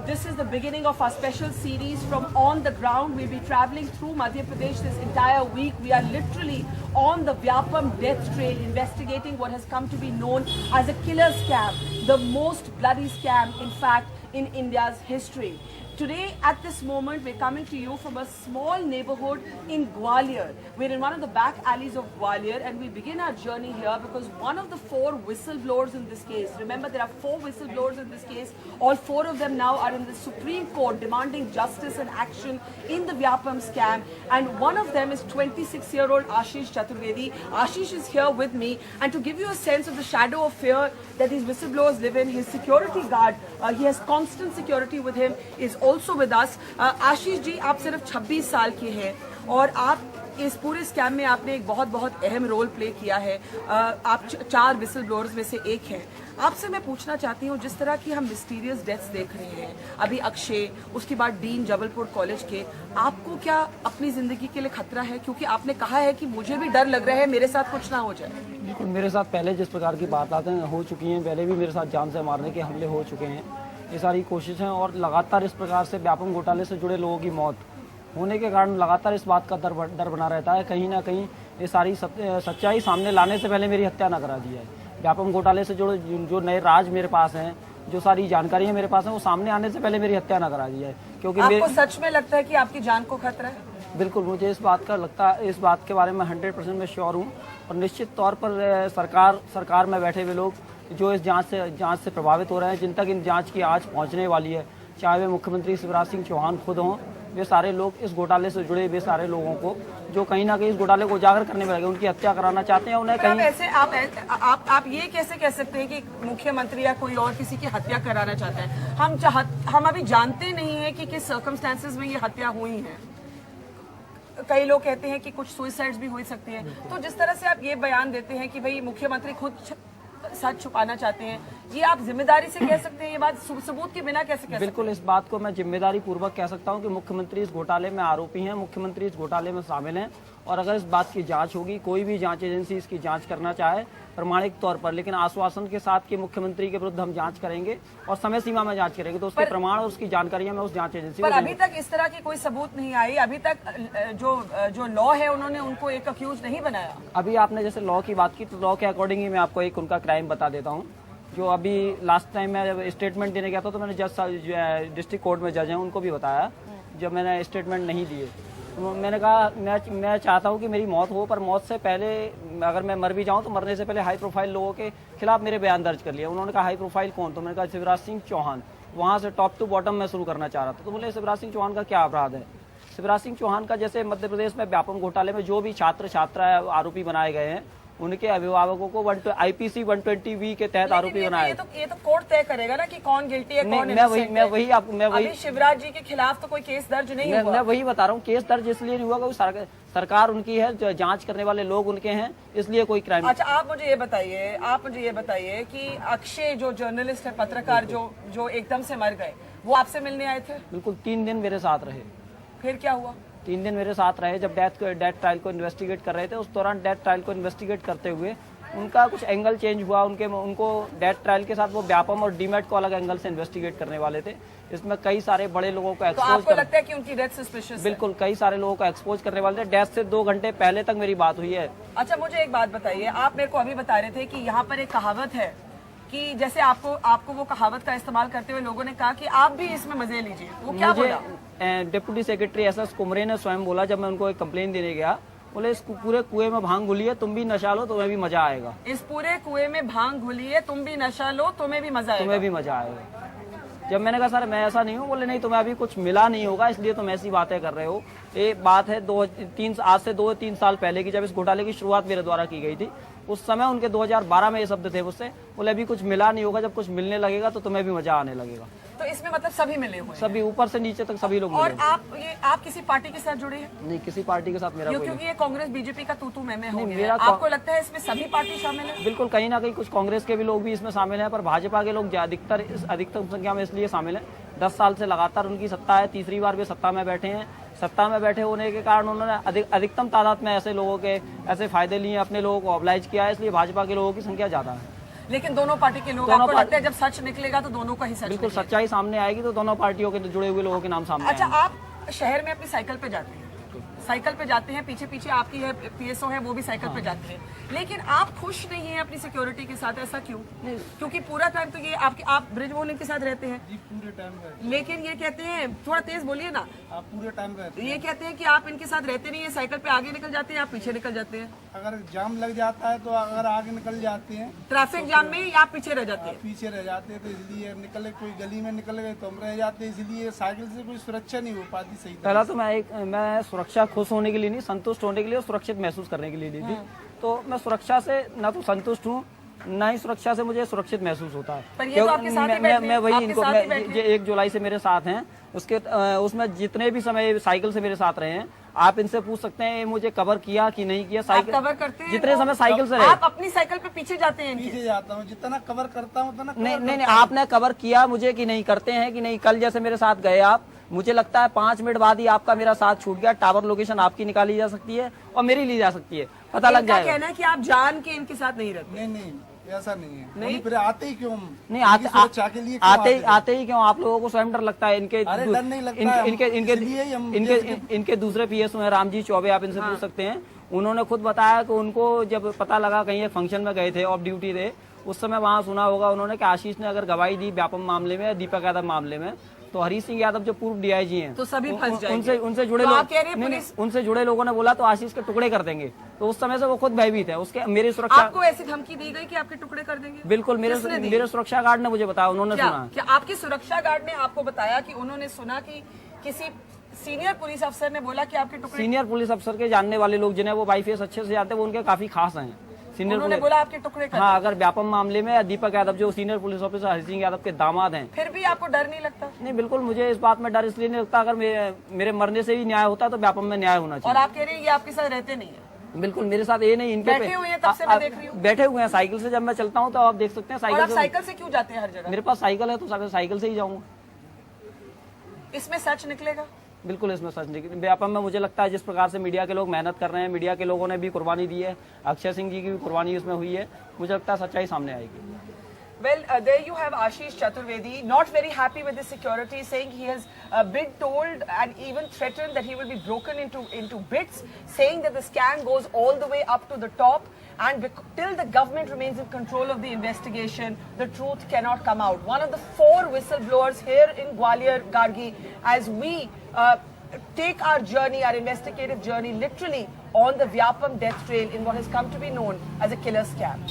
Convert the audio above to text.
This is the beginning of our special series from On the Ground. We'll be traveling through Madhya Pradesh this entire week. We are literally on the Vyapam death trail, investigating what has come to be known as a killer scam, the most bloody scam, in fact, in India's history. Today, at this moment, we're coming to you from a small neighborhood in Gwalior. We're in one of the back alleys of Gwalior, and we begin our journey here because one of the four whistleblowers in this case, remember there are four whistleblowers in this case, all four of them now are in the Supreme Court demanding justice and action in the Vyapam scam, and one of them is 26-year-old Ashish Chaturvedi. Ashish is here with me, and to give you a sense of the shadow of fear that these whistleblowers live in, his security guard, he has constant security with him, is also with us. Ashish ji, आप सिर्फ 26 साल के हैं और आप इस पूरे scam में आपने एक बहुत अहम रोल प्ले किया है। आप 4 विसल ब्लोअर्स में से एक हैं। आपसे मैं पूछना चाहती हूँ, जिस तरह की हम मिस्टीरियस डेथ्स देख रहे हैं, अभी अक्षय, उसके बाद डीन जबलपुर कॉलेज के, आपको क्या अपनी जिंदगी के लिए खतरा है? क्योंकि आपने कहा है कि मुझे भी डर लग रहा है मेरे साथ कुछ ना हो जाए। बिल्कुल, मेरे साथ पहले जिस प्रकार की बातें हो चुकी हैं, पहले भी मेरे साथ जान से मारने के हमले हो चुके हैं। ये सारी कोशिशें और लगातार इस प्रकार से व्यापम घोटाले से जुड़े लोगों की मौत होने के कारण लगातार इस बात का डर बना रहता है, कहीं ना कहीं ये सारी सच्चाई सामने लाने से पहले मेरी हत्या न करा दी जाए। व्यापम घोटाले से जो नए राज मेरे पास हैं, जो सारी जानकारियां मेरे पास हैं, वो सामने आने से पहले मेरी हत्या न करा दी जाए। क्योंकि आपको सच में लगता है कि आपकी जान को खतरा है? बिल्कुल, मुझे इस बात के बारे में 100% में श्योर हूँ। और निश्चित तौर पर सरकार में बैठे हुए लोग जो इस जांच से प्रभावित हो रहे हैं, जिन तक इन जांच की आज पहुंचने वाली है, चाहे वे मुख्यमंत्री शिवराज सिंह चौहान खुद हों, वे सारे लोग इस घोटाले से जुड़े वे सारे लोगों को जो कहीं ना कहीं इस घोटाले को उजागर करने में लगे, उनकी हत्या कराना चाहते हैं। उन्हें कहीं ऐसे आप ये कैसे कह सकते हैं कि मुख्यमंत्री या कोई और किसी की हत्या कराना चाहते हैं? हम अभी जानते नहीं है कि किस सर्कमस्टेंसेस में ये हत्या हुई है। कई लोग कहते हैं कि कुछ सुसाइड्स भी हो सकती है। तो जिस तरह से आप ये बयान देते हैं कि भाई मुख्यमंत्री खुद सच छुपाना चाहते हैं, ये आप जिम्मेदारी से कह सकते हैं? ये बात सबूत के बिना कैसे कह सकते हैं? बिल्कुल, इस बात को मैं जिम्मेदारी पूर्वक कह सकता हूं कि मुख्यमंत्री इस घोटाले में आरोपी हैं, मुख्यमंत्री इस घोटाले में शामिल हैं। और अगर इस बात की जांच होगी, कोई भी जांच एजेंसी इसकी जांच करना चाहे प्रमाणिक तौर पर, लेकिन आश्वासन के साथ कि मुख्यमंत्री के विरुद्ध हम जांच करेंगे और समय सीमा में जांच करेंगे, तो उसके प्रमाण और उसकी जानकारियां मैं उस जांच एजेंसी पर अभी तक इस तरह की कोई सबूत नहीं आई। अभी तक जो लॉ है, उन्होंने उनको एक अक्यूज नहीं बनाया। अभी आपने जैसे लॉ की बात की, तो लॉ के अकॉर्डिंग ही मैं आपको एक उनका क्राइम बता देता हूँ। जो अभी लास्ट टाइम मैं जब स्टेटमेंट देने गया था, तो मैंने जज डिस्ट्रिक्ट कोर्ट में जज हैं उनको भी बताया, जब मैंने स्टेटमेंट नहीं दिए, तो मैंने कहा मैं चाहता हूं कि मेरी मौत हो, पर मौत से पहले अगर मैं मर भी जाऊं तो मरने से पहले हाई प्रोफाइल लोगों के खिलाफ मेरे बयान दर्ज कर लिया। उन्होंने कहा हाई प्रोफाइल कौन? तो मैंने कहा शिवराज सिंह चौहान। वहां से टॉप टू बॉटम में शुरू करना चाह रहा था। तो बोले शिवराज सिंह चौहान का क्या अपराध है? शिवराज सिंह चौहान का जैसे मध्य प्रदेश में व्यापम घोटाले में जो भी छात्र छात्रा आरोपी बनाए गए हैं, उनके अभिभावकों को IPC 120V के तहत आरोपी बनाया। ये तो कोर्ट तय करेगा ना कि कौन गिल्टी है, कौन मैं वही शिवराज जी के खिलाफ तो कोई केस दर्ज नहीं हुआ। मैं वही बता रहा हूँ, केस दर्ज इसलिए नहीं हुआ क्योंकि सरकार उनकी है, जो जांच करने वाले लोग उनके हैं, इसलिए कोई क्राइम। अच्छा, आप मुझे ये बताइए कि अक्षय जो जर्नलिस्ट है, पत्रकार जो एकदम से मर गए, वो आपसे मिलने आए थे? बिल्कुल, 3 दिन मेरे साथ रहे। फिर क्या हुआ? 3 दिन मेरे साथ रहे। जब डेथ ट्रायल को इन्वेस्टिगेट कर रहे थे, उस दौरान डेथ ट्रायल को इन्वेस्टिगेट करते हुए उनका कुछ एंगल चेंज हुआ। उनको डेथ ट्रायल के साथ वो व्यापम और डीमेट को अलग एंगल से इन्वेस्टिगेट करने वाले थे। इसमें कई सारे बड़े लोगों को एक्सपोज आपको लगता है कि उनकी डेथ सस्पिशियस है? बिल्कुल, कई सारे लोगों को एक्सपोज करने वाले थे। डेथ से 2 घंटे पहले तक मेरी बात हुई है। अच्छा, मुझे एक बात बताइए, आप मेरे को अभी बता रहे थे कि यहाँ पर एक कहावत है कि जैसे आपको वो कहावत का इस्तेमाल करते हुए लोगों ने कहा कि आप भी इसमें मजे लीजिए। वो क्या बोला? डिप्टी सेक्रेटरी SS कुमरे ने स्वयं बोला, जब मैं उनको एक कंप्लेन देने गया, बोले इस पूरे कुएं में भांग घुली है, तुम भी नशा लो, तुम्हें भी मजा आएगा। इस पूरे कुएं में भांग घुली है, तुम भी नशा लो, तुम्हें भी मजा आएगा। जब मैंने कहा सर मैं ऐसा नहीं हूँ, बोले नहीं, तुम्हें अभी कुछ मिला नहीं होगा इसलिए तुम ऐसी बातें कर रहे हो। ये बात है आज से 2-3 साल पहले की, जब इस घोटाले की शुरुआत मेरे द्वारा की गई थी। उस समय उनके 2012 में ये शब्द थे मुझसे, बोले अभी कुछ मिला नहीं होगा, जब कुछ मिलने लगेगा तो तुम्हें भी मजा आने लगेगा। तो इसमें मतलब सभी मिले हुए हैं? सभी, ऊपर से नीचे तक सभी लोग। और आप किसी पार्टी के साथ जुड़े हैं? नहीं, किसी पार्टी के साथ मेरा कोई, क्योंकि ये कांग्रेस बीजेपी का तू मैं हो गया। आपको लगता है इसमें सभी पार्टी शामिल है? बिल्कुल, कहीं ना कहीं कुछ कांग्रेस के भी लोग भी इसमें शामिल हैं, पर भाजपा के लोग अधिकतम संख्या में इसलिए शामिल हैं, 10 साल से लगातार उनकी सत्ता है, तीसरी बार भी सत्ता में बैठे हैं। सत्ता में बैठे होने के कारण उन्होंने अधिकतम तादाद में ऐसे लोगों के ऐसे फायदे लिए, अपने लोगों को ऑब्लाइज किया है, इसलिए भाजपा के लोगों की संख्या ज्यादा है। लेकिन दोनों पार्टी के लोग, दोनों आपको लगता है जब सच निकलेगा तो दोनों का ही सच बिल्कुल निकलेगा? सच्चाई सामने आएगी तो दोनों पार्टियों के जुड़े हुए लोगों के नाम सामने अच्छा, आएंगे। आप शहर में अपनी साइकिल पे जाते हैं, साइकिल पे जाते हैं, पीछे पीछे आपकी है पीएसओ है, वो भी साइकिल पे जाते हैं, लेकिन आप खुश नहीं हैं अपनी सिक्योरिटी के साथ, ऐसा क्यों? क्योंकि पूरा टाइम तो ये आप ब्रिजमोहन के साथ रहते हैं जी, पूरे टाइम रहते लेकिन ये कहते हैं, थोड़ा तेज बोलिए ना, हैं। आप पूरे टाइम रहते ये कहते हैं कि आप इनके साथ रहते नहीं है, साइकिल पे आगे निकल जाते हैं, आप पीछे निकल जाते हैं, हैं। अगर जाम लग जाता है तो अगर आगे निकल जाते हैं, ट्रैफिक जाम में या आप पीछे रह जाते हैं? पीछे रह जाते हैं, तो इसलिए निकले कोई गली में निकल गए तो हम रह जाते हैं, इसलिए साइकिल से कोई सुरक्षा नहीं हो पाती सही तरह। पहला तो मैं सुरक्षा खुश होने के लिए नहीं, संतुष्ट होने के लिए और सुरक्षित महसूस करने के लिए ली थी। तो मैं सुरक्षा से ना तो संतुष्ट हूँ, ना ही सुरक्षा से मुझे सुरक्षित महसूस होता है। पर ये तो आपके साथ ही बैठे हैं, मैं वही आपके इनको साथ ही बैठे हैं। 1 जुलाई से मेरे साथ हैं, उसमें जितने भी समय साइकिल से मेरे साथ रहे हैं, आप इनसे पूछ सकते हैं मुझे कवर किया कि नहीं किया। साइकिल कवर करते हैं? जितने समय साइकिल से रहे, आप अपनी साइकिल पे पीछे जाते हैं इनके? पीछे जाता हूँ, जितना कवर करता हूँ उतना नहीं नहीं नहीं, आपने कवर किया मुझे कि नहीं, करते हैं कि नहीं? कल जैसे मेरे साथ गए आप, मुझे लगता है 5 मिनट बाद ही आपका मेरा साथ छूट गया। टावर लोकेशन आपकी निकाली जा सकती है और मेरी ली जा सकती है, पता लग इनका जाएगा। कहना है कि आप जान के इनके साथ नहीं रहते। नहीं ऐसा नहीं है। नहीं फिर आते ही क्यों? नहीं इनकी सुरक्षा के लिए क्यों आते ही क्यों? आप लोगों को स्वयं डर लगता है? इनके अरे डर नहीं लगता है, इसलिए ही हम इनके दूसरे पीएसओ हैं रामजी चौबे, आप इनसे पूछ सकते हैं। उन्होंने खुद बताया कि उनको जब पता लगा कहीं एक फंक्शन में गए थे, ऑफ ड्यूटी थे, उस समय वहां सुना होगा उन्होंने कि आशीष ने अगर गवाही दी व्यापम मामले में, दीपक यादव मामले में, तो हरीश सिंह यादव जो पूर्व डीआईजी हैं, तो सभी फंस जाएंगे। उनसे जुड़े तो लोग, आप कह रहे हैं नहीं, पुलिस- उनसे जुड़े लोगों ने बोला तो आशीष के टुकड़े कर देंगे। तो उस समय से वो खुद भयभीत है। उसके मेरी सुरक्षा, आपको ऐसी धमकी दी गई कि आपके टुकड़े कर देंगे? बिल्कुल मेरे सुरक्षा गार्ड ने मुझे बताया, उन्होंने सुना। क्या आपकी सुरक्षा गार्ड ने आपको बताया कि उन्होंने सुना कि किसी सीनियर पुलिस अफसर ने बोला कि आपके टुकड़े? सीनियर पुलिस अफसर के जानने वाले लोग जिन्हें वो बाई फेस अच्छे से जानते हैं, वो उनके काफी खास हैं। सीनियर उन्होंने पुलिस, बोला आपके टुकड़े कर हाँ, अगर व्यापम मामले में दीपक यादव जो senior police officer Hari Singh Yadav के दामाद हैं। फिर भी आपको डर नहीं लगता? नहीं, बिल्कुल मुझे इस बात में डर इसलिए नहीं लगता, अगर मेरे मरने से भी न्याय होता तो व्यापम में न्याय होना और चाहिए। आप कह रहे हैं ये आपके साथ रहते नहीं है? बिल्कुल मेरे साथ ये नहीं, इनके बैठे हुए हैं, तब से मैं देख रही हूँ। बैठे हुए हैं साइकिल से। जब मैं चलता हूँ तो आप देख सकते हैं और आप साइकिल से। साइकिल से क्यों जाते हैं हर जगह? मेरे पास साइकिल है तो साइकिल से ही जाऊंगा। इसमें सच निकलेगा? बिल्कुल इसमें सच नहीं। व्यापम में मुझे लगता है जिस प्रकार से मीडिया के लोग मेहनत कर रहे हैं, मीडिया के लोगों ने भी कुर्बानी दी है, अक्षय सिंह जी की भी कुर्बानी उसमें हुई है, मुझे लगता है सच्चाई सामने आएगी। Well, there you have Ashish Chaturvedi, not very happy with the security, saying he has been told and even threatened that he will be broken into bits, saying that the scam goes all the way up to the top, and till the government remains in control of the investigation, the truth cannot come out. One of the 4 whistleblowers here in Gwalior, Gargi, as we take our journey, our investigative journey, literally on the Vyapam death trail in what has come to be known as a killer scam.